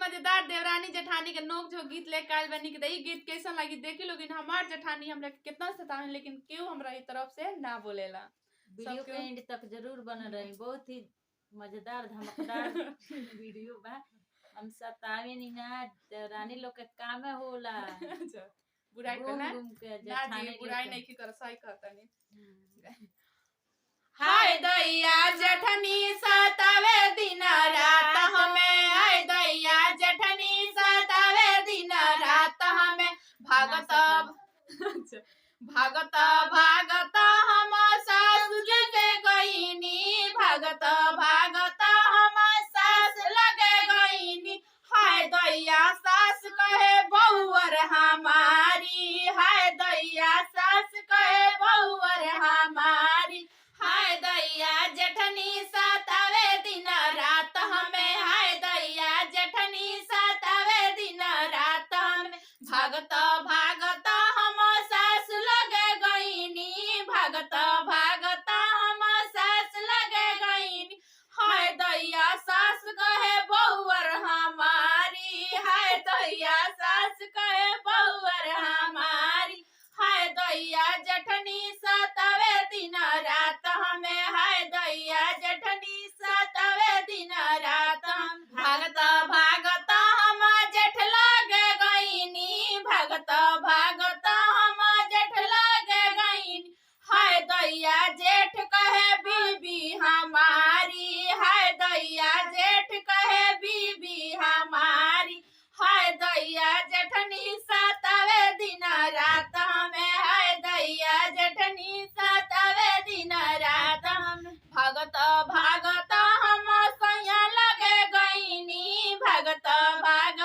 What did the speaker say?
मजेदार देवरानी जेठानी के नोक झोंक गीत लेके आयल बनी के गीत कैसा लगी देखी लोग। हमार जेठानी हमरा कितना सतावे लेकिन क्यों हमरा ई तरफ से ना बोलेला। वीडियो के एंड तक जरूर बन रही, बहुत ही मजेदार धमकदार वीडियो बा। हम सतावे नहीं ना, देवरानी लोग के काम होला बुराई करना घूम के ना जी, बुराई नहीं की कर सही कहता नहीं। हाय दैया जेठनी सतावे दिन रात हमें, हाय दैया जेठनी सतावे दिन रात हमें। भागत भागत भागत हम सास लगे गईनी, भागत भागत हम सास लगे गईनी। हाय दैया सास कहे बहुवर हमारी, हाय दैया सास कहे बहुवर हमारी। हाय दैया जेठनी सतावे दिन रात हमें, हाय दैया जेठनी सतावे दिन रात हमें। भागत भागत हम सास लगे गईनी, भागत भागत हम सास लगे गईनी। हाय दैया सास कहे बहुवर हमारी, हाय दैया सास कहे बहुवर हमारी। हाय दैया जेठनी सतावे दिन रात हमें, हाय दैया जेठनी सतावे दिन रात हम। भागत भागत हम जेठ लगे गईनी, भागत भागत हम जेठ लगे गईनी। हाय दैया जेठ कहे बीबी हमारी, हाय दैया जेठ कहे बीबी हमारी। हाय दैया जेठनी सतावे दिन रात हमें, हाय दैया जेठनी सतावे दिन रात हमें। भागत भागत हम सैया लगे गईनी, भागत भागत